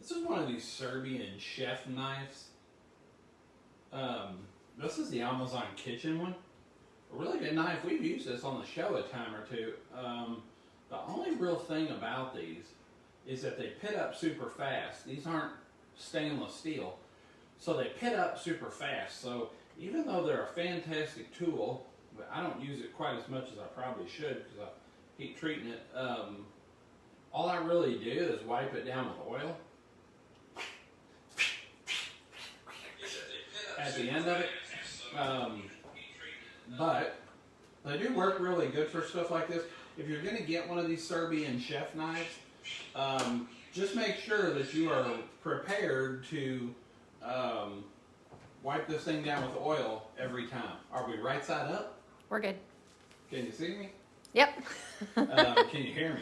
This is one of these Serbian chef knives. This is the Amazon Kitchen one. A really good knife. We've used this on the show a time or two. The only real thing about these is that they pit up super fast. These aren't stainless steel, so they pit up super fast. So even though they're a fantastic tool, but I don't use it quite as much as I probably should because I keep treating it. All I really do is wipe it down with oil at the end of it. But they do work really good for stuff like this. If you're going to get one of these Serbian chef knives, just make sure that you are prepared to wipe this thing down with oil every time. Are we right side up? We're good. Can you see me? Yep. Can you hear me?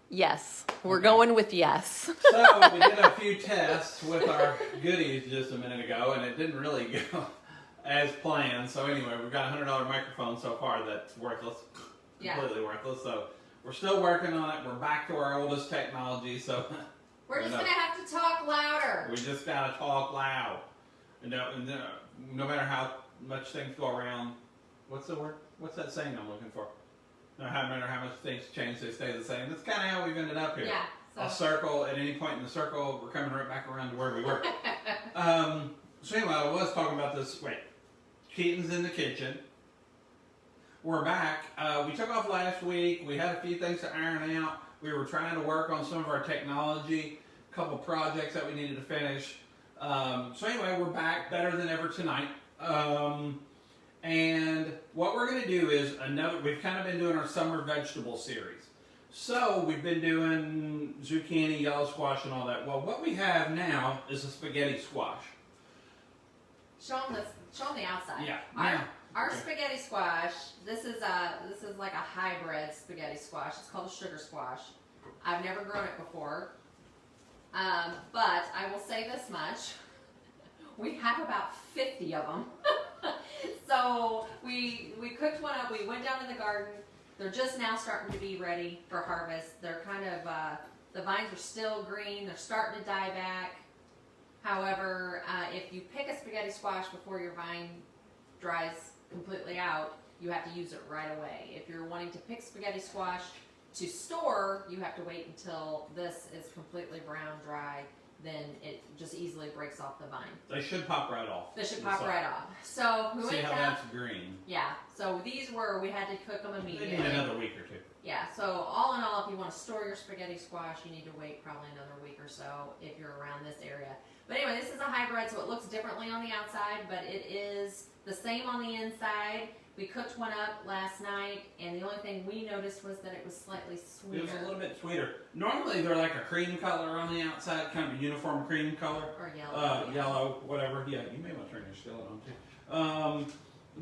Yes. We're going with yes. So we did a few tests with our goodies just a minute ago, and it didn't really go as planned. So anyway, we've got a $100 microphone so far that's worthless, completely worthless. So we're still working on it. We're back to our oldest technology. So we're just gonna have to talk louder. We just gotta talk loud. And no matter how much things go around, what's the word? What's that saying I'm looking for? No matter how much things change, they stay the same. That's kind of how we've ended up here. Yeah. So. A circle, at any point in the circle, we're coming right back around to where we were. So anyway, I was talking about this. Wait, Keaton's in the kitchen. We're back. We took off last week. We had a few things to iron out. We were trying to work on some of our technology, a couple projects that we needed to finish. So anyway, we're back better than ever tonight. And what we're going to do is we've kind of been doing our summer vegetable series. So we've been doing zucchini, yellow squash, and all that. Well, what we have now is a spaghetti squash. Show them the outside. Yeah. Our spaghetti squash. This is like a hybrid spaghetti squash. It's called a sugar squash. I've never grown it before, but I will say this much: we have about 50 of them. So we cooked one up. We went down to the garden. They're just now starting to be ready for harvest. They're kind of the vines are still green. They're starting to die back. However, if you pick a spaghetti squash before your vine dries completely out, you have to use it right away. If you're wanting to pick spaghetti squash to store, you have to wait until this is completely brown dry. Then it just easily breaks off the vine. They should pop right off. They should pop right off. So we see went how down. that's green. Yeah. So we had to cook them immediately. They need another week or two. Yeah. So all in all, if you want to store your spaghetti squash, you need to wait probably another week or so if you're around this area. But anyway, this is a hybrid, so it looks differently on the outside, but it is the same on the inside. We cooked one up last night, and the only thing we noticed was that it was slightly sweeter. It was a little bit sweeter. Normally they're like a cream color on the outside, kind of a uniform cream color. Or yellow. Yellow, whatever. Yeah, you may want to turn your skillet on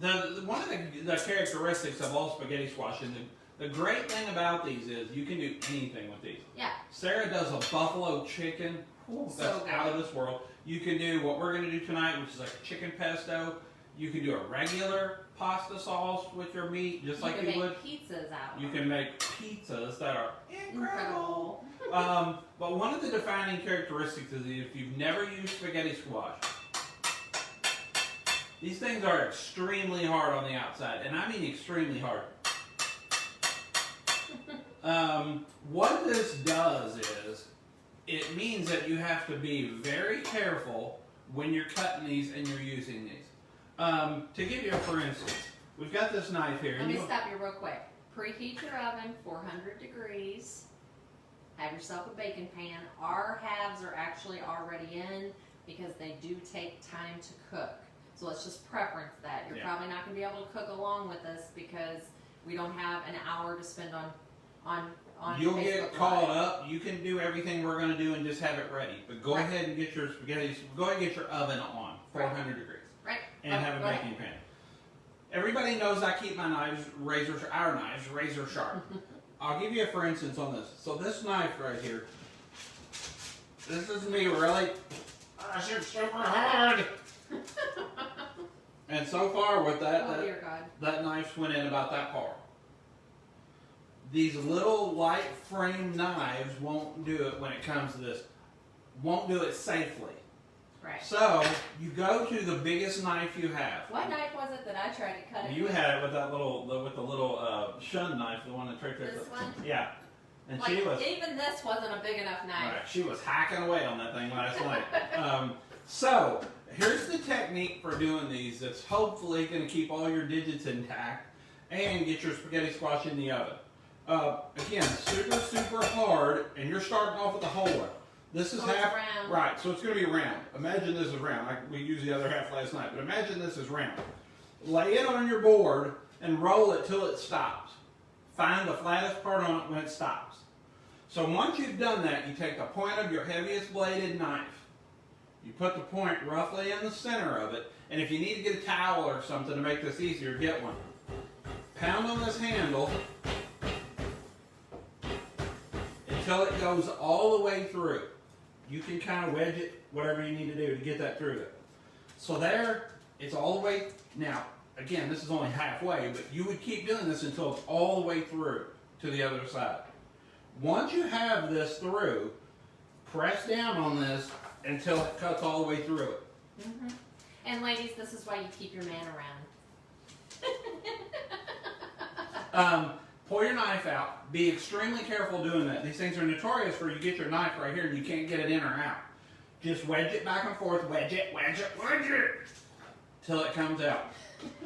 too. One of the characteristics of all spaghetti squash, and the great thing about these is you can do anything with these. Yeah. Sarah does a buffalo chicken. Ooh, that's so out of this world. You can do what we're going to do tonight, which is like a chicken pesto. You can do a regular pasta sauce with your meat, just like you would. You can make pizzas out of You them. can make pizzas that are incredible. But one of the defining characteristics is if you've never used spaghetti squash, these things are extremely hard on the outside, and I mean extremely hard. What this does is, it means that you have to be very careful when you're cutting these and you're using these. To give you a for instance, we've got this knife here. Let me stop you real quick. Preheat your oven, 400 degrees. Have yourself a baking pan. Our halves are actually already in because they do take time to cook. So let's just preference that. You're probably not going to be able to cook along with us because we don't have an hour to spend on You'll Facebook get Live. caught up. You can do everything we're going to do and just have it ready. But go ahead and get your spaghetti. Go ahead and get your oven on 400 degrees. Right. And have a baking pan. Everybody knows I keep my knives our knives razor sharp. I'll give you a for instance on this. So this knife right here, this is me really. I shoot super hard. And so far with that knife went in about that far. These little light frame knives won't do it when it comes to this. won't do it safely. Right. So you go to the biggest knife you have. What knife was it that I tried to cut it You with? had it with that with the little Shawn knife, the one that tricked her. This one? Yeah. And Like, she was even this wasn't a big enough knife. right, she was hacking away on that thing last night. So here's the technique for doing these. That's hopefully going to keep all your digits intact and get your spaghetti squash in the oven. Again, super hard, and you're starting off with a whole one. This is So it's half round. right, so it's going to be round. Imagine this is round. We used the other half last night, but imagine this is round. Lay it on your board and roll it till it stops. Find the flattest part on it when it stops. So once you've done that, you take the point of your heaviest bladed knife. You put the point roughly in the center of it, and if you need to get a towel or something to make this easier, get one. Pound on this handle until it goes all the way through. You can kind of wedge it, whatever you need to do to get that through there. So there, it's all the way. Now, again, this is only halfway, but you would keep doing this until it's all the way through to the other side. Once you have this through, press down on this until it cuts all the way through it. Mm-hmm. And ladies, this is why you keep your man around. Pull your knife out. Be extremely careful doing that. These things are notorious for you get your knife right here and you can't get it in or out. Just wedge it back and forth, wedge it, till it comes out.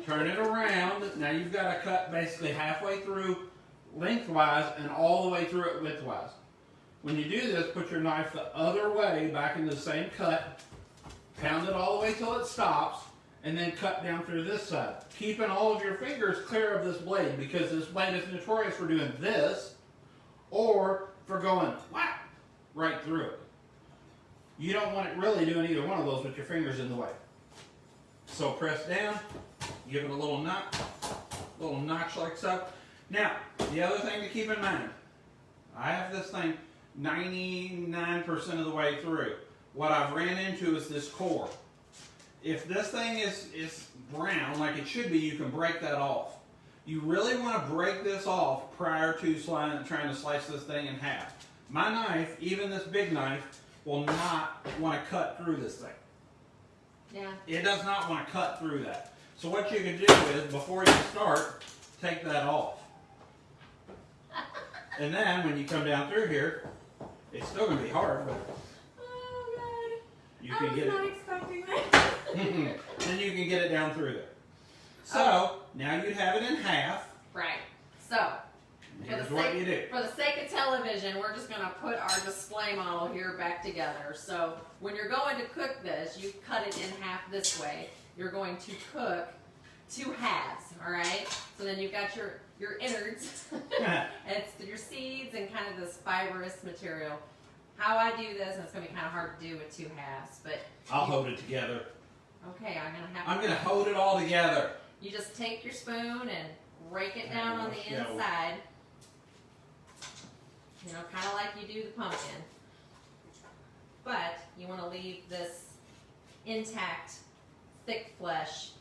Turn it around. Now you've got to cut basically halfway through lengthwise and all the way through it widthwise. When you do this, put your knife the other way back into the same cut, pound it all the way till it stops, and then cut down through this side. Keeping all of your fingers clear of this blade because this blade is notorious for doing this or for going whack right through it. You don't want it really doing either one of those with your fingers in the way. So press down, give it a little notch like so. Now, the other thing to keep in mind, I have this thing 99% of the way through. What I've ran into is this core. If this thing is brown like it should be, you can break that off. You really want to break this off prior to trying to slice this thing in half. My knife, even this big knife, will not want to cut through this thing. Yeah. It does not want to cut through that. So what you can do is, before you start, take that off. And then when you come down through here, it's still going to be hard, but Oh God. you can get I was not it. expecting that. Then you can get it down through there. So now you have it in half. Right. So, Here's what you do. for the sake of television, we're just going to put our display model here back together. So when you're going to cook this, you cut it in half this way. You're going to cook 2 halves, all right? So then you've got your innards. It's your seeds and kind of this fibrous material. How I do this, and it's going to be kind of hard to do with 2 halves, but I'll hold it together. okay, I'm going to have I'm going to hold it all together. You just take your spoon and rake it down on the inside. You know, kind of like you do the pumpkin. But you want to leave this intact, thick flesh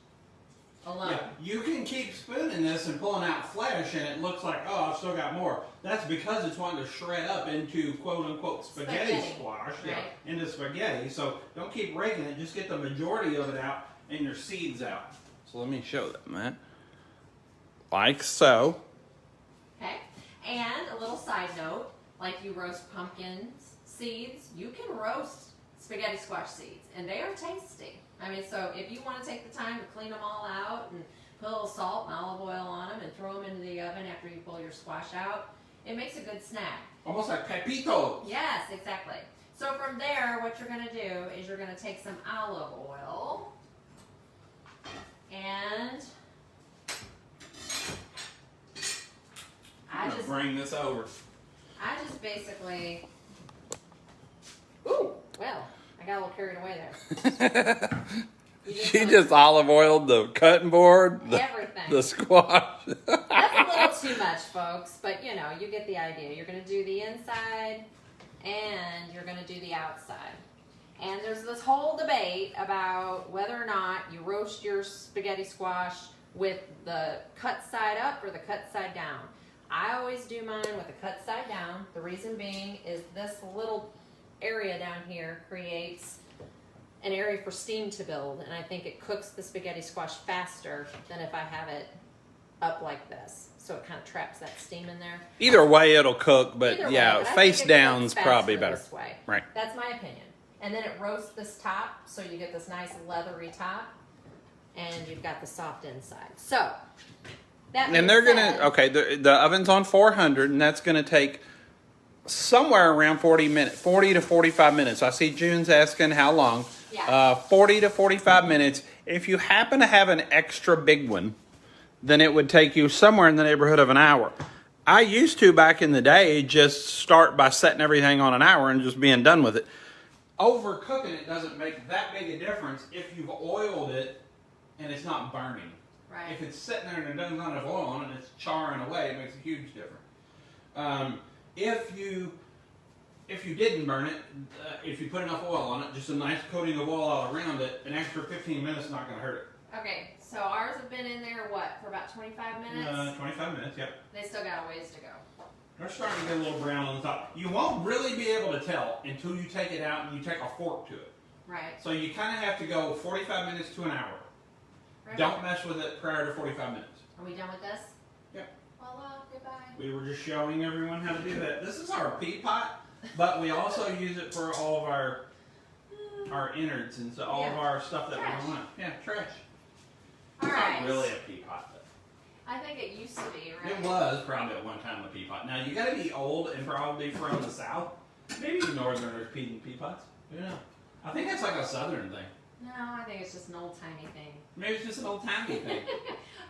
alone. Yeah, you can keep spooning this and pulling out flesh and it looks like, oh, I've still got more. That's because it's wanting to shred up into quote-unquote spaghetti squash. Right. Yeah, into spaghetti. So don't keep raking it. Just get the majority of it out and your seeds out. So let me show them, Matt. Like so. Okay? And a little side note, like you roast pumpkin seeds, you can roast spaghetti squash seeds, and they are tasty. I mean, so if you want to take the time to clean them all out and put a little salt and olive oil on them and throw them into the oven after you pull your squash out, it makes a good snack. Almost like Pepito. Yes, exactly. So from there, what you're going to do is you're going to take some olive oil and I'm gonna bring this over. I just basically, ooh, well, I got a little carried away there. She just olive oiled the cutting board, Everything. the squash. That's a little too much, folks, but you know, you get the idea. You're going to do the inside and you're going to do the outside. And there's this whole debate about whether or not you roast your spaghetti squash with the cut side up or the cut side down. I always do mine with the cut side down. The reason being is this little area down here creates an area for steam to build, and I think it cooks the spaghetti squash faster than if I have it up like this. So it kind of traps that steam in there. Either way, it'll cook, but Either way, yeah, but I face think it down's cooks probably faster better. this way. Right. That's my opinion. And then it roasts this top, so you get this nice leathery top, and you've got the soft inside. So that And they're being gonna said- okay. The oven's on 400, and that's gonna take somewhere around 40 to 45 minutes. I see June's asking how long. Yeah. 40 to 45 minutes. If you happen to have an extra big one, then it would take you somewhere in the neighborhood of an hour. I used to back in the day just start by setting everything on an hour and just being done with it. Overcooking it doesn't make that big a difference if you've oiled it and it's not burning. Right. If it's sitting there and it doesn't have enough oil on it and it's charring away, it makes a huge difference. If you didn't burn it, if you put enough oil on it, just a nice coating of oil all around it, an extra 15 minutes is not going to hurt it. Okay, so ours have been in there, what, for about 25 minutes? 25 minutes, yep. They still got a ways to go. They're starting to get a little brown on the top. You won't really be able to tell until you take it out and you take a fork to it. Right. So you kind of have to go 45 minutes to an hour. Right. Don't mess with it prior to 45 minutes. Are we done with this? Yep. Well, goodbye. We were just showing everyone how to do that. This is our pea pot, but we also use it for all of our innards and so all of Yeah. our stuff that Trash. we want. Yeah, trash. All It's right. not really a pea pot, but I think it used to be, right? it was probably at one time a pea pot. Now you got to be old and probably from the south. Maybe the northerners eating pea pots. Who knows? I think that's like a southern thing. No, I think it's just an old tiny thing. Maybe it's just an old timey thing.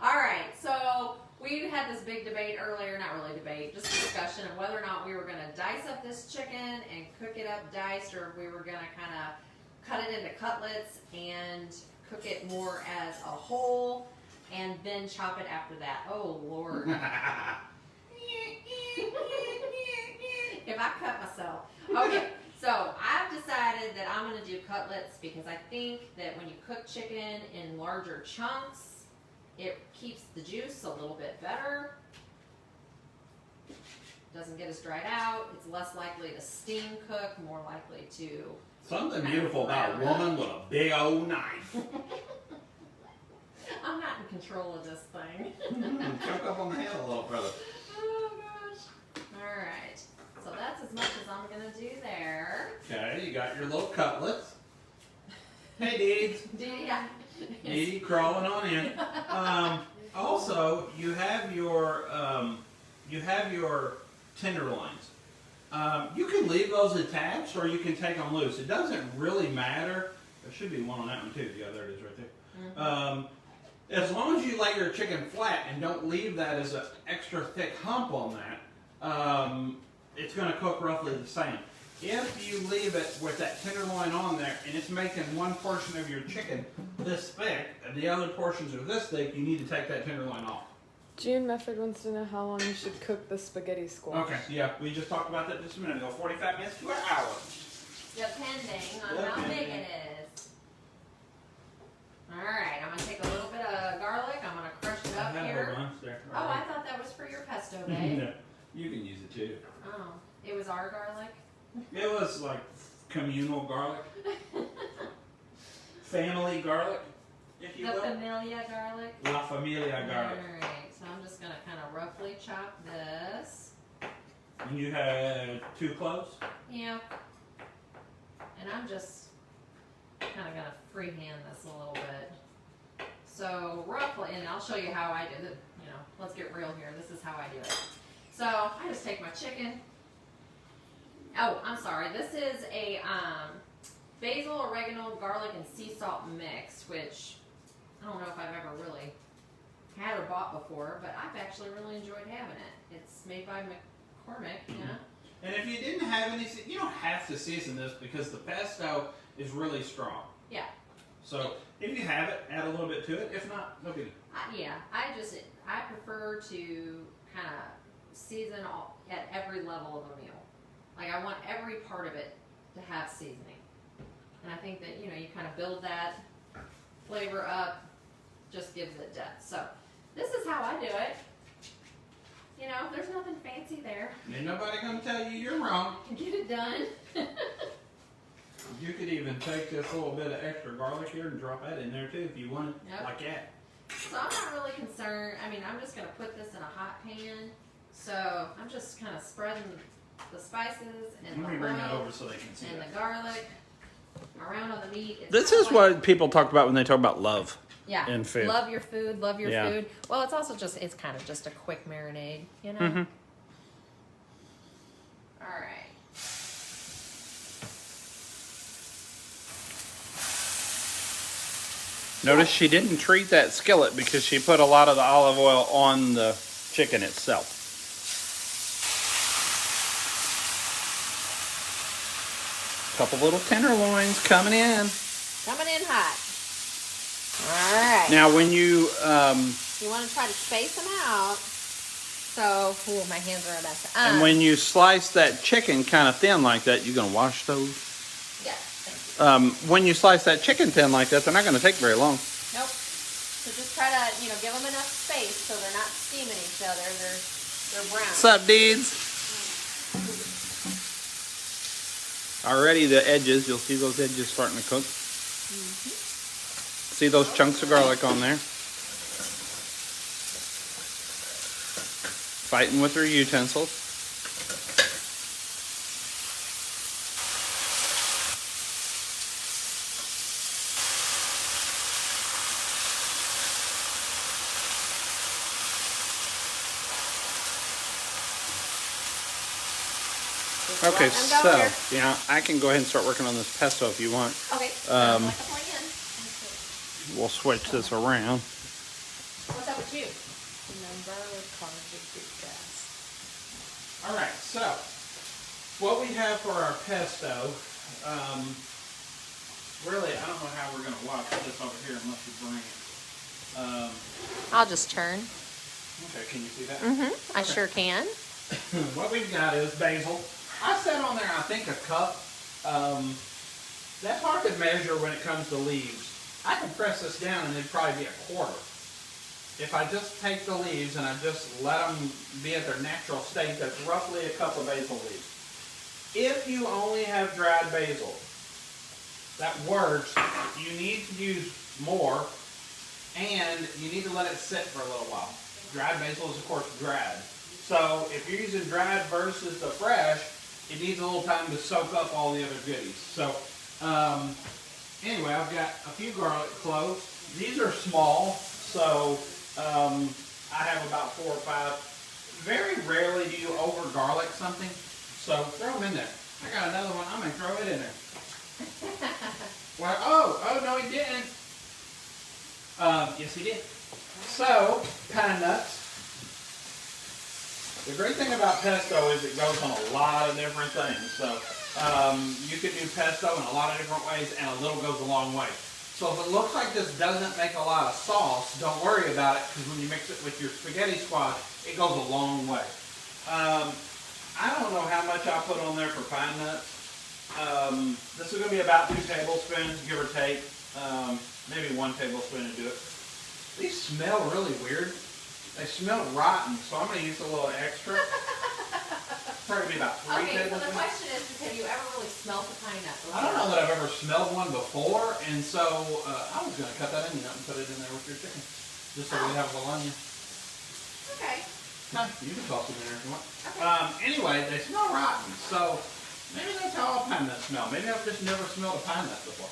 All right, so we had this big debate earlier, not really debate, just discussion of whether or not we were going to dice up this chicken and cook it up diced, or if we were going to kind of cut it into cutlets and cook it more as a whole, and then chop it after that. Oh, Lord. If I cut myself. Okay, so I've decided that I'm going to do cutlets because I think that when you cook chicken in larger chunks, it keeps the juice a little bit better. Doesn't get as dried out. It's less likely to steam cook, more likely to... Something beautiful about a woman with a big old knife. I'm not in control of this thing. Choke up on the head a little, brother. Oh, gosh. All right. So that's as much as I'm going to do there. Okay, you got your little cutlets. Hey, Deeds. Yeah. Deedee crawling on in. Also, you have your tenderloins. You can leave those attached, or you can take them loose. It doesn't really matter. There should be one on that one too. Yeah, there it is right there. Mm-hmm. As long as you lay your chicken flat and don't leave that as an extra thick hump on that, it's going to cook roughly the same. If you leave it with that tenderloin on there and it's making one portion of your chicken this thick and the other portions are this thick, you need to take that tenderloin off. June Mefford wants to know how long you should cook the spaghetti squash. Okay, yeah, we just talked about that just a minute ago. 45 minutes to an hour. Depending on how big it is. All right, I'm going to take a little bit of garlic. I'm going to crush it up I have here. a bunch there. Oh, I thought that was for your pesto, babe. No, you can use it too. Oh, it was our garlic? It was like communal garlic. Family garlic, if you The will. familia garlic? La Familia garlic. Alright, so I'm just going to kind of roughly chop this. And you had 2 cloves? Yeah. And I'm just kind of going to freehand this a little bit. So roughly, and I'll show you how I do it. You know, let's get real here. This is how I do it. So I just take my chicken. Oh, I'm sorry. This is a basil, oregano, garlic, and sea salt mix, which I don't know if I've ever really had or bought before, but I've actually really enjoyed having it. It's made by McCormick, yeah. And if you didn't have any, you don't have to season this because the pesto is really strong. Yeah. So if you have it, add a little bit to it. If not, no biggie. Yeah, I prefer to kind of season at every level of a meal. Like I want every part of it to have seasoning. And I think that, you know, you kind of build that flavor up, just gives it depth. So this is how I do it. You know, there's nothing fancy there. Ain't nobody gonna tell you you're wrong. Get it done. You could even take this little bit of extra garlic here and drop that in there too if you wanted, Yep. like that. So I'm not really concerned. I mean, I'm just gonna put this in a hot pan. So I'm just kind of spreading the spices and Let me the bring that oil over so they can see and that. the garlic around on the meat. It's This kinda is like- what people talk about when they talk about love. Yeah. in food. Love your food. Love your Yeah. food. Well, it's also just, it's kind of just a quick marinade, you know? Mm-hmm. All right. Notice she didn't treat that skillet because she put a lot of the olive oil on the chicken itself. Couple little tenderloins coming in. Coming in hot. All right. Now when you, You want to try to space them out. So, ooh, my hands are a mess. and when you slice that chicken kind of thin like that, you're gonna wash those. Yes, thank you. When you slice that chicken thin like that, they're not gonna take very long. Nope. So just try to, give them enough space so they're not steaming each other. They're brown. What's up, dudes? Already the edges, you'll see those edges starting to cook. See those chunks of garlic on there? Fighting with her utensils. Just Okay, let them go so, here. yeah, I can go ahead and start working on this pesto if you want. Okay. um, Like a plan. We'll switch this around. What's up with you? Remember cognitive gas. All right, so what we have for our pesto, really, I don't know how we're gonna watch this over here unless you bring it. I'll just turn. Okay, can you see that? Mm-hmm. I sure can. What we've got is basil. I set on there, I think, a cup. That's hard to measure when it comes to leaves. I can press this down and it'd probably be a quarter. If I just take the leaves and I just let them be at their natural state, that's roughly a cup of basil leaves. If you only have dried basil, that works. You need to use more, and you need to let it sit for a little while. Dried basil is, of course, dried. So if you're using dried versus the fresh, it needs a little time to soak up all the other goodies. So anyway, I've got a few garlic cloves. These are small, so I have about 4 or 5. Very rarely do you over garlic something, so throw them in there. I got another one. I'm gonna throw it in there. Well, oh no, he didn't. Yes, he did. So, pine nuts. The great thing about pesto is it goes on a lot of different things. So you could do pesto in a lot of different ways, and a little goes a long way. So if it looks like this doesn't make a lot of sauce, don't worry about it, because when you mix it with your spaghetti squash, it goes a long way. I don't know how much I put on there for pine nuts. This is going to be about 2 tablespoons, give or take. Maybe 1 tablespoon to do it. These smell really weird. They smell rotten, so I'm going to use a little extra. Probably be about 3 Okay, so the tablespoons. question is, have you ever really smelled the pine nuts? I don't know that I've ever smelled one before, and so I was going to cut that onion up and put it in there with your chicken, just so we have lasagna. Okay. No, you can toss them in there if you want. Okay. Anyway, they smell rotten, so maybe that's how all pine nuts smell. Maybe I've just never smelled a pine nut before.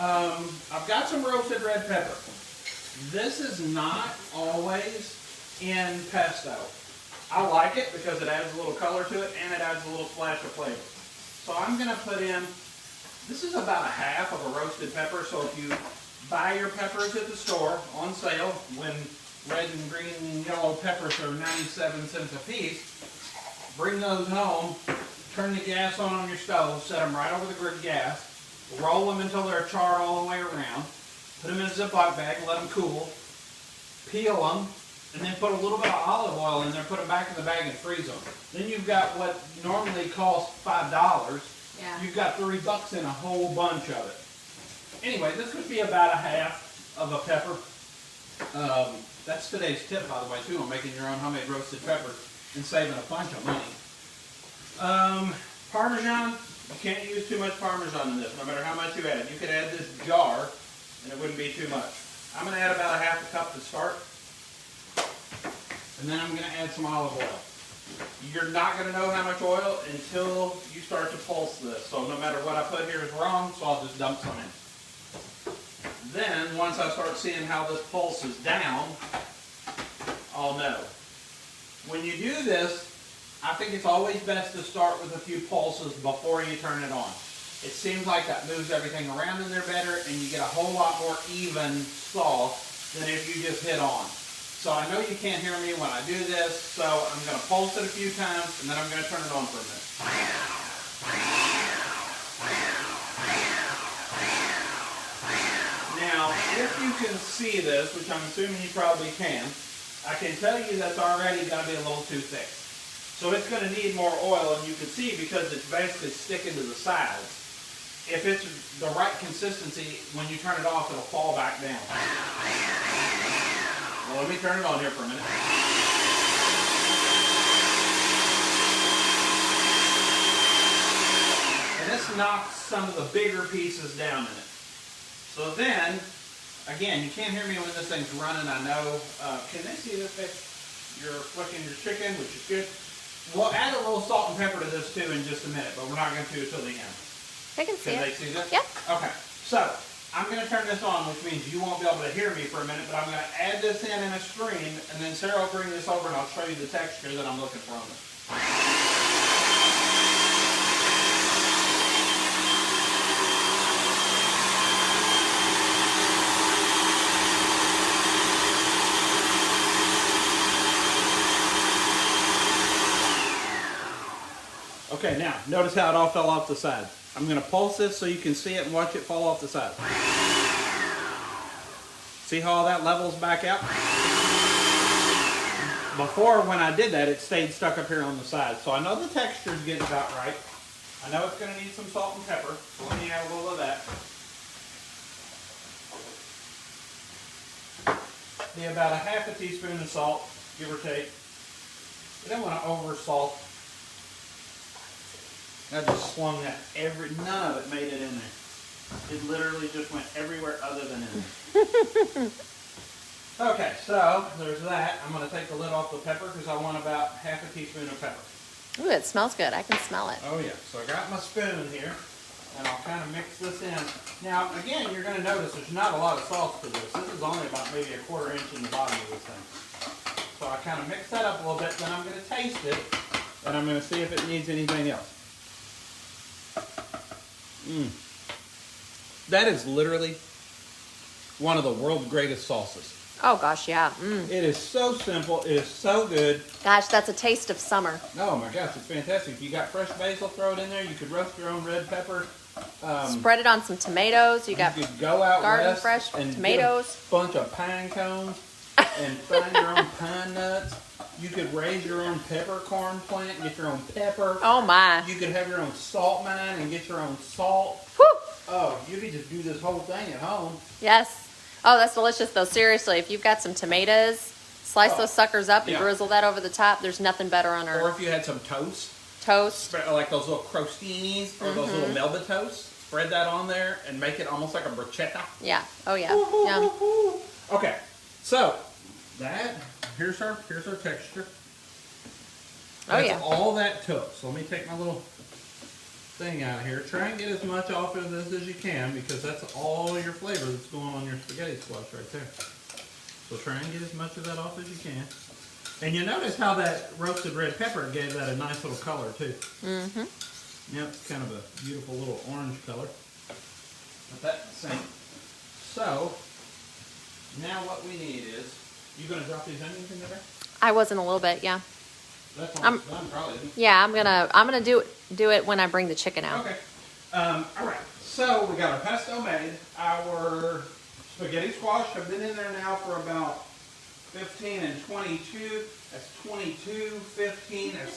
I've got some roasted red pepper. This is not always in pesto. I like it because it adds a little color to it and it adds a little splash of flavor. So I'm going to put in, this is about 1/2 of a roasted pepper. So if you buy your peppers at the store on sale when red and green and yellow peppers are 97 cents a piece, bring those home, turn the gas on your stove, set them right over the grid gas, roll them until they're charred all the way around, put them in a Ziploc bag and let them cool, peel them, and then put a little bit of olive oil in there, put them back in the bag and freeze them. Then you've got what normally costs $5. Yeah. You've got $3 in a whole bunch of it. Anyway, this would be about 1/2 of a pepper. That's today's tip, by the way, too, on making your own homemade roasted peppers and saving a bunch of money. Parmesan, You can't use too much Parmesan in this, no matter how much you add. You could add this jar, and it wouldn't be too much. I'm going to add about a half a cup to start. And then I'm going to add some olive oil. You're not going to know how much oil until you start to pulse this. So no matter what I put here is wrong, so I'll just dump some in. Then, once I start seeing how this pulse is down, I'll know. When you do this, I think it's always best to start with a few pulses before you turn it on. It seems like that moves everything around in there better, and you get a whole lot more even sauce than if you just hit on. So I know you can't hear me when I do this, so I'm going to pulse it a few times, and then I'm going to turn it on for a minute. Now, if you can see this, which I'm assuming you probably can, I can tell you that's already going to be a little too thick. So it's going to need more oil, and you can see because it's basically sticking to the sides. If it's the right consistency, when you turn it off, it'll fall back down. Well, let me turn it on here for a minute. And this knocks some of the bigger pieces down in it. So then, again, you can't hear me when this thing's running, I know. Can they see this? You're flicking your chicken, which is good. We'll add a little salt and pepper to this too in just a minute, but we're not going to until the end. I can see Can it. they see this? Yep. Okay, so I'm going to turn this on, which means you won't be able to hear me for a minute, but I'm going to add this in a stream, and then Sarah will bring this over and I'll show you the texture that I'm looking for on this. Okay, now, notice how it all fell off the side. I'm going to pulse this so you can see it and watch it fall off the side. See how all that levels back out? Before, when I did that, it stayed stuck up here on the side. So I know the texture's getting about right. I know it's going to need some salt and pepper, so let me add a little of that. Be about a half a teaspoon of salt, give or take. You don't want to over salt. I just slung that none of it made it in there. It literally just went everywhere other than in there. Okay, so there's that. I'm going to take the lid off the pepper because I want about half a teaspoon of pepper. Ooh, it smells good. I can smell it. Oh yeah, so I got my spoon here, and I'll kind of mix this in. Now, again, you're going to notice there's not a lot of sauce to this. This is only about maybe a 1/4 inch in the bottom of this thing. So I kind of mix that up a little bit, then I'm going to taste it, and I'm going to see if it needs anything else. That is literally one of the world's greatest sauces. Oh gosh, yeah. It is so simple. It is so good. Gosh, that's a taste of summer. Oh my gosh, it's fantastic. If you got fresh basil, throw it in there. You could roast your own red pepper. Spread it on some tomatoes. You got could go out garden west fresh and tomatoes. get a bunch of pine cones and find your own pine nuts. You could raise your own peppercorn plant and get your own pepper. Oh my. You could have your own salt mine and get your own salt. Whew. Oh, you could just do this whole thing at home. Yes. Oh, that's delicious though. Seriously, if you've got some tomatoes, slice those suckers up and yeah. drizzle that over the top. There's nothing better on Or earth. if you had some toast, Toast. like those little crostinis or those little Melba toasts, spread that on there and make it almost like a bruschetta. Yeah. Oh yeah. Yum. Okay, so here's our texture. Oh That's yeah. all that took. So let me take my little thing out of here. Try and get as much off of this as you can because that's all your flavor that's going on your spaghetti squash right there. So try and get as much of that off as you can. And you notice how that roasted red pepper gave that a nice little color too. Mm-hmm. Yep, it's kind of a beautiful little orange color. But that's the same. So now what we need is, you gonna drop these onions in there? I was in a little bit. Yeah. That's almost done, probably. Isn't it? Yeah. I'm gonna do it when I bring the chicken out. Okay. All right. So we got our pesto made. Our spaghetti squash have been in there now for about 15 and 22. That's 22, 15, that's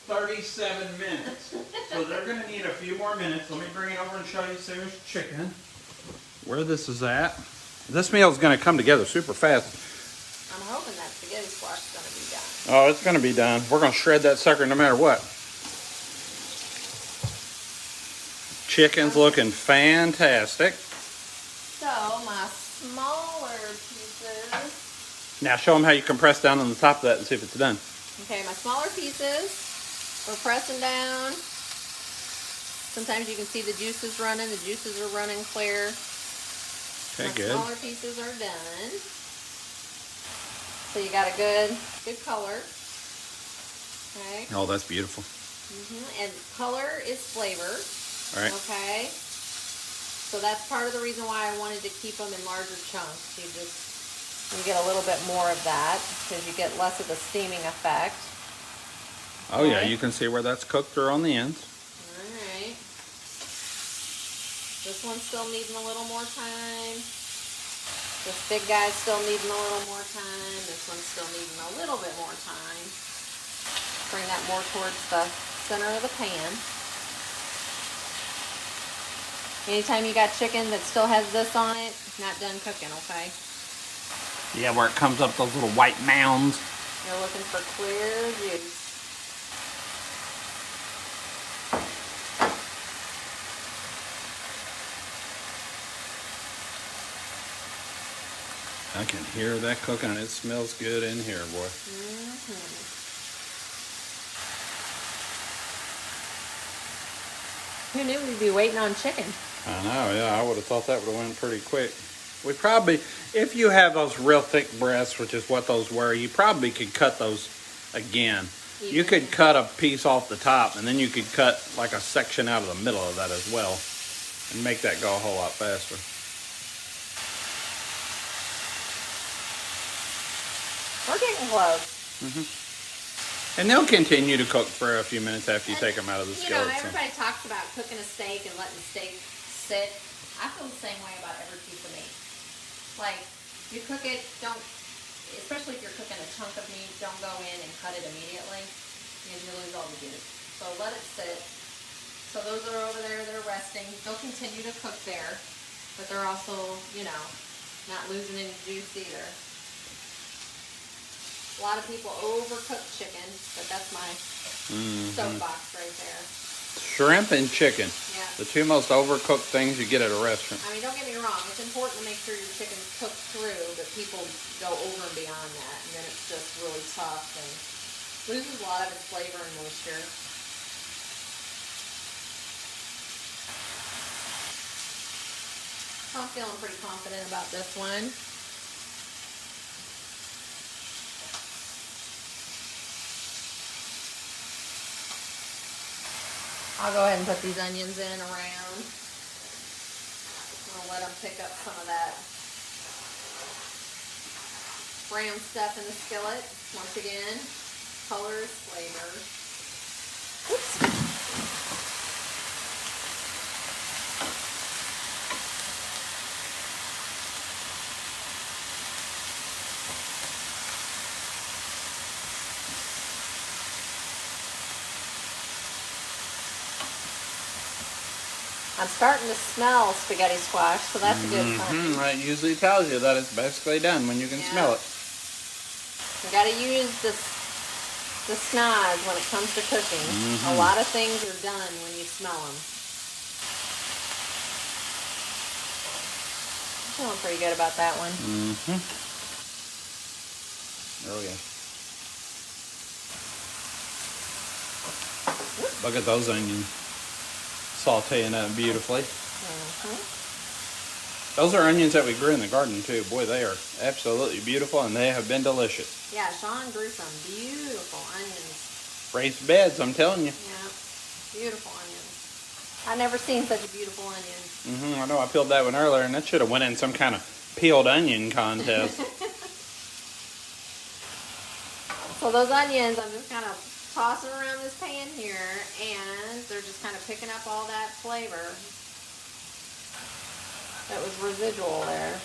37 minutes. So they're going to need a few more minutes. Let me bring it over and show you Sarah's chicken. Where this is at. This meal is going to come together super fast. I'm hoping that spaghetti squash is gonna be done. Oh, it's going to be done. We're going to shred that sucker no matter what. Chicken's looking fantastic. So my smaller pieces. Now show them how you can press down on the top of that and see if it's done. Okay, my smaller pieces, we're pressing down. Sometimes you can see the juices running. The juices are running clear. Okay, my good. Smaller pieces are done. So you got a good color. Okay. Oh, that's beautiful. And color is flavor. All right. Okay. So that's part of the reason why I wanted to keep them in larger chunks. You get a little bit more of that because you get less of the steaming effect. Oh yeah, you can see where that's cooked through on the ends. All right. This one's still needing a little more time. This big guy's still needing a little more time. This one's still needing a little bit more time. Bring that more towards the center of the pan. Anytime you got chicken that still has this on it, not done cooking, okay? Yeah, where it comes up those little white mounds. You're looking for clear juice. I can hear that cooking and it smells good in here, boy. Who knew we'd be waiting on chicken? I know, yeah, I would have thought that would have went pretty quick. We probably, if you have those real thick breasts, which is what those were, you probably could cut those again. You could cut a piece off the top, and then you could cut like a section out of the middle of that as well, and make that go a whole lot faster. We're getting close. And they'll continue to cook for a few minutes after you take them out of the skillet. You know, everybody talks about cooking a steak and letting the steak sit. I feel the same way about every piece of meat. Like, you cook it, don't, especially if you're cooking a chunk of meat, don't go in and cut it immediately because you lose all the juice. So let it sit. So those are over there, they're resting. They'll continue to cook there, but they're also, you know, not losing any juice either. A lot of people overcook chicken, but that's my soapbox right there. Shrimp and chicken. Yeah. The two most overcooked things you get at a restaurant. I mean, don't get me wrong. It's important to make sure your chicken's cooked through, but people go over and beyond that, and then it's just really tough and loses a lot of its flavor and moisture. I'm feeling pretty confident about this one. I'll go ahead and put these onions in around. I'll let them pick up some of that brown stuff in the skillet. Once again, colors, flavor. Oops. I'm starting to smell spaghetti squash, so that's a good sign. That usually tells you that it's basically done when you can smell it. You got to use the snaz when it comes to cooking. A lot of things are done when you smell them. I'm feeling pretty good about that one. Oh yeah. Look at those onions. Sauteing up beautifully. Those are onions that we grew in the garden too. Boy, they are absolutely beautiful and they have been delicious. Yeah, Shawn grew some beautiful onions. Raised beds, I'm telling you. Yeah, beautiful onions. I've never seen such a beautiful onion. I know, I peeled that one earlier and that should have went in some kind of peeled onion contest. So those onions, I'm just kind of tossing around this pan here, and they're just kind of picking up all that flavor that was residual there.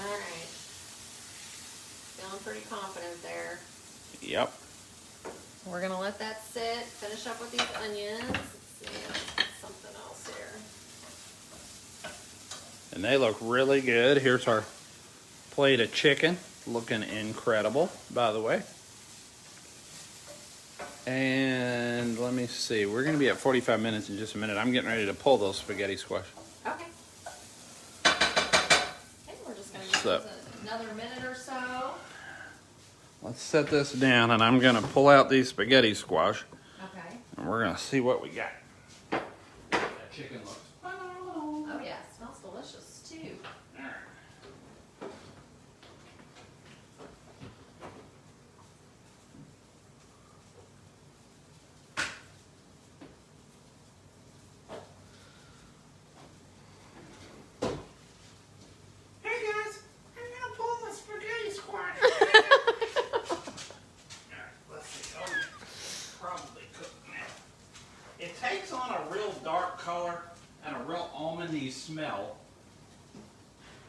Alright. Feeling pretty confident there. Yep. We're going to let that sit, finish up with these onions. Let's see, something else here. And they look really good. Here's our plate of chicken. looking incredible, by the way. And let me see, we're gonna be at 45 minutes in just a minute. I'm getting ready to pull those spaghetti squash. Okay. Okay, we're just gonna use So- this another minute or so. Let's set this down and I'm gonna pull out these spaghetti squash Okay. and we're gonna see what we got. That chicken looks phenomenal. Oh yeah, it smells delicious too. Hey guys, I'm gonna pull the spaghetti squash. Let's see. Oh, probably cooked now. It takes on a real dark color and a real almondy smell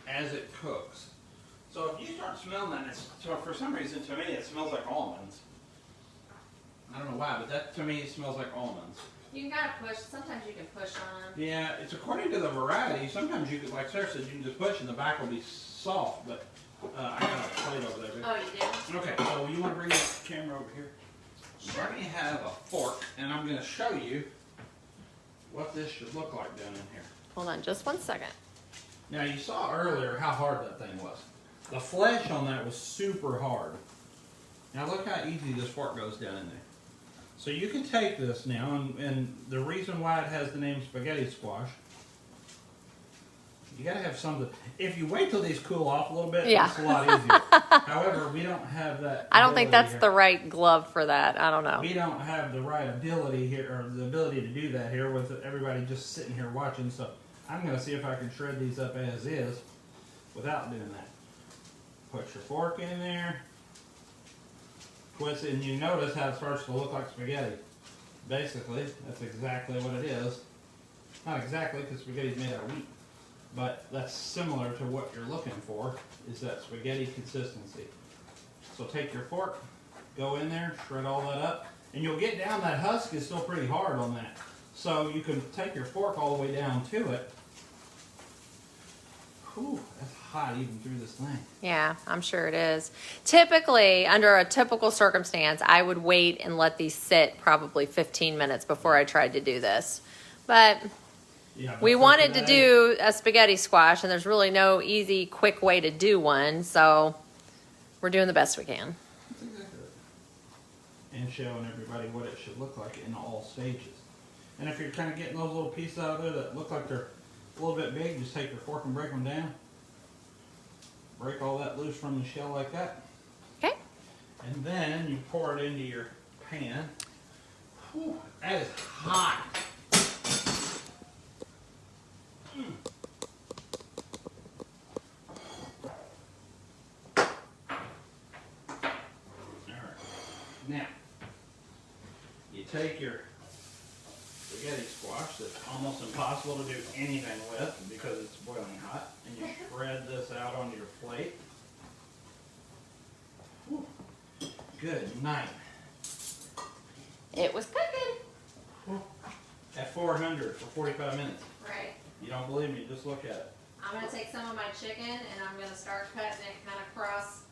as it cooks. So if you start smelling that, so for some reason to me it smells like almonds. I don't know why, but that to me smells like almonds. You can kind of push. Sometimes you can push on. Yeah, it's according to the variety. Sometimes you could, like Sarah said, you can just push and the back will be soft. But I got a plate over there. Oh, you do? Okay, so you want to bring the camera over here? Sure. I have a fork, and I'm going to show you what this should look like down in here. Hold on just 1 second. Now, you saw earlier how hard that thing was. The flesh on that was super hard. Now, look how easy this fork goes down in there. So you can take this now, and the reason why it has the name spaghetti squash, you gotta have something. If you wait till these cool off a little bit, Yeah. it's a lot easier. However, we don't have that. I don't think ability that's here. the right glove for that. I don't know. We don't have the right ability here, or the ability to do that here with everybody just sitting here watching. So I'm gonna see if I can shred these up as is without doing that. Put your fork in there. Twist it, and you notice how it starts to look like spaghetti. Basically, that's exactly what it is. Not exactly, because spaghetti's made out of wheat. But that's similar to what you're looking for, is that spaghetti consistency. So take your fork, go in there, shred all that up, and you'll get down, that husk is still pretty hard on that. So you can take your fork all the way down to it. Whew, that's hot even through this thing. Yeah, I'm sure it is. Typically, under a typical circumstance, I would wait and let these sit probably 15 minutes before I tried to do this. But Yeah, but we for wanted to today- do a spaghetti squash, and there's really no easy, quick way to do one, so we're doing the best we can. That's exactly right. And showing everybody what it should look like in all stages. And if you're kind of getting those little pieces out of there that look like they're a little bit big, just take your fork and break them down. Break all that loose from the shell like that. Okay? And then you pour it into your pan. Whew, that is hot. Alright. Now, you take your spaghetti squash that's almost impossible to do anything with because it's boiling hot, and you shred this out onto your plate. Whew. Good night. It was cooking. Whew. At 400 for 45 minutes. Right. You don't believe me, just look at it. I'm going to take some of my chicken and I'm going to start cutting it kind of cross.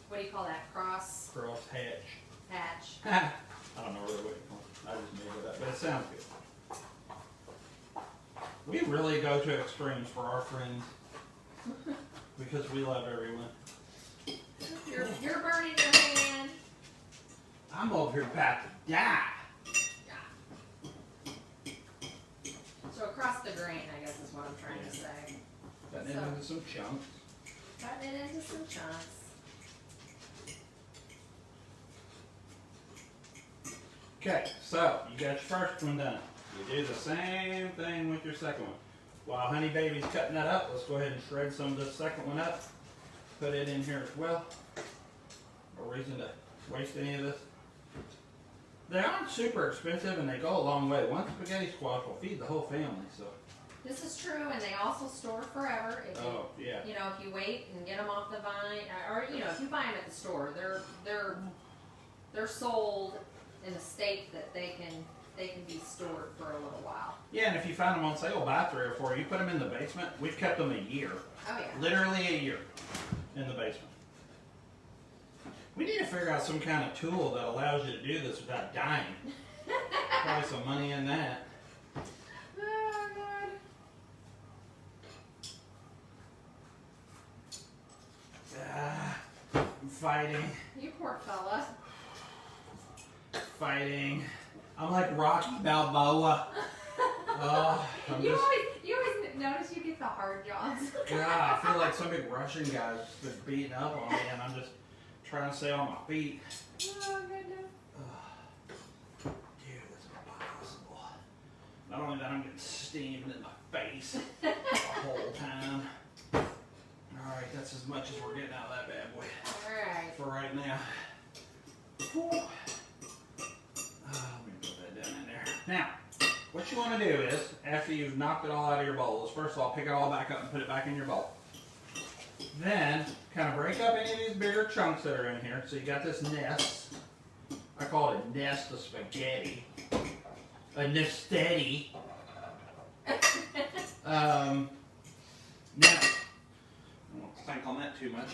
What do you call that? Cross Cross hatch. hatch. I don't know really what you call it. I just made it up, but it sounds good. We really go to extremes for our friends because we love everyone. You're burning your hand. I'm over here about to die. So across the grain, I guess is what I'm trying to say. Cutting it into some chunks. Cutting it into some chunks. Okay, so you got your first one done. You do the same thing with your second one. While Honey Baby's cutting that up, let's go ahead and shred some of this second one up. Put it in here as well. No reason to waste any of this. They aren't super expensive and they go a long way. One spaghetti squash will feed the whole family. So. This is true, and they also store forever. If you, Oh yeah. you know, if you wait and get them off the vine, or you know, if you buy them at the store, they're sold in a state that they can they can be stored for a little while. Yeah, and if you find them on sale, buy 3 or 4. You put them in the basement. We've kept them a year. Oh yeah. Literally a year in the basement. We need to figure out some kind of tool that allows you to do this without dying. Probably some money in that. Oh God. I'm fighting. You poor fella. Fighting. I'm like Rocky Balboa. Oh, You always notice you get the hard jobs. God, I feel like some big Russian guy's been beating up on me, and I'm just trying to stay on my feet. Oh goodness. Dude, this is impossible. Not only that, I'm getting steamed in my face the whole time. Alright, that's as much as we're getting out of that bad boy Alright. for right now. Whew. Let me put that down in there. Now, what you want to do is, after you've knocked it all out of your bowl, is first of all, pick it all back up and put it back in your bowl. Then, kind of break up any of these bigger chunks that are in here. So you got this nest. I call it a nest of spaghetti. A nestetti. Now, I won't think on that too much.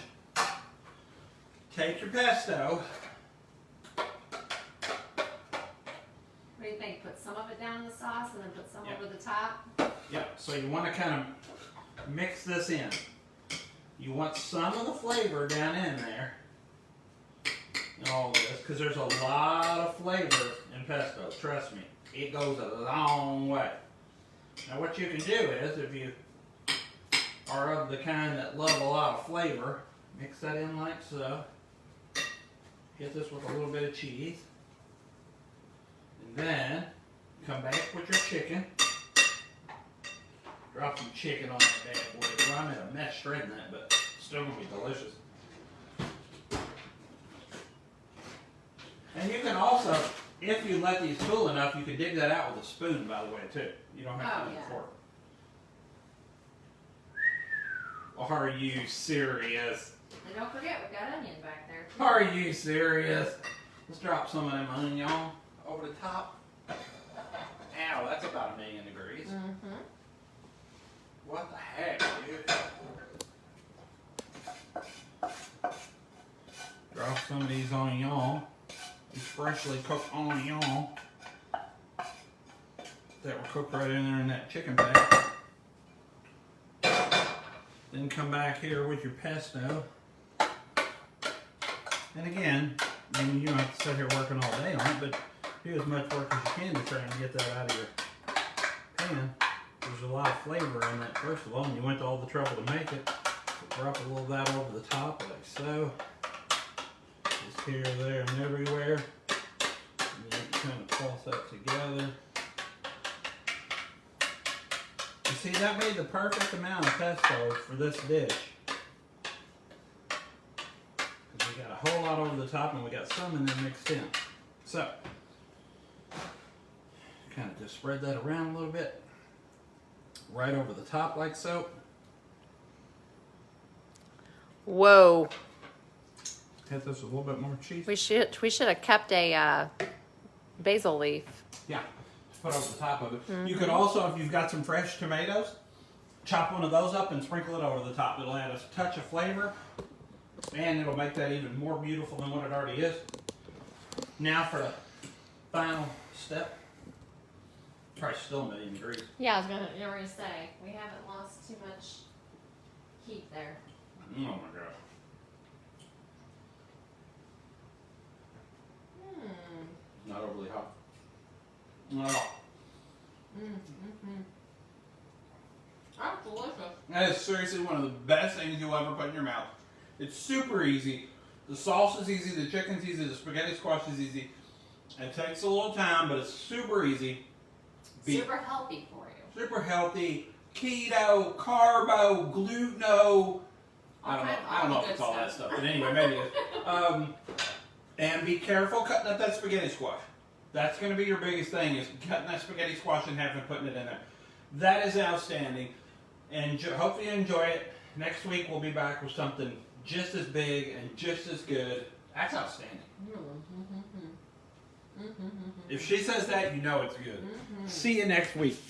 Take your pesto. What do you think? Put some of it down in the sauce and then put some Yep. over the top? Yep, so you want to kind of mix this in. You want some of the flavor down in there. And all this, because there's a lot of flavor in pesto, trust me. It goes a long way. Now what you can do is, if you are of the kind that love a lot of flavor, mix that in like so. Hit this with a little bit of cheese. And then, come back with your chicken. Drop some chicken on that bad boy. Well, I made a mess shredding that, but it's still going to be delicious. And you can also, if you let these cool enough, you can dig that out with a spoon, by the way, too. You don't have to use a fork. Are you serious? And don't forget, we've got onion back there. Are you serious? Let's drop some of them onion over the top. Ow, that's about 1,000,000 degrees. Mm-hmm. What the heck, dude? Drop some of these onions. These freshly cooked onions that were cooked right in there in that chicken pack. Then come back here with your pesto. And again, I mean, you don't have to sit here working all day on it, but do as much work as you can to try and get that out of your pan. There's a lot of flavor in that, first of all, and you went to all the trouble to make it. So drop a little of that over the top, like so. Just here, there, and everywhere. And then kind of toss that together. You see, that made the perfect amount of pesto for this dish. Because we got a whole lot over the top and we got some in there mixed in. So, kind of just spread that around a little bit. Right over the top like so. Whoa. Hit this with a little bit more cheese. We should have kept a basil leaf. Yeah, put over the top of it. You could also, if you've got some fresh tomatoes, chop one of those up and sprinkle it over the top. It'll add a touch of flavor, and it'll make that even more beautiful than what it already is. Now for the final step. Probably still 1,000,000 degrees. Yeah, I was gonna say, we haven't lost too much heat there. Oh my gosh. Not overly hot. Not at all. That's delicious. That is seriously one of the best things you'll ever put in your mouth. It's super easy. The sauce is easy, the chicken's easy, the spaghetti squash is easy. It takes a little time, but it's super easy. Super healthy for you. Super healthy. Keto, carbo, gluteno. I don't know if it's all that stuff, but anyway, maybe it is. And be careful cutting up that spaghetti squash. That's going to be your biggest thing, is cutting that spaghetti squash in half and putting it in there. That is outstanding. And hopefully you enjoy it. Next week we'll be back with something just as big and just as good. That's outstanding. If she says that, you know it's good. See you next week.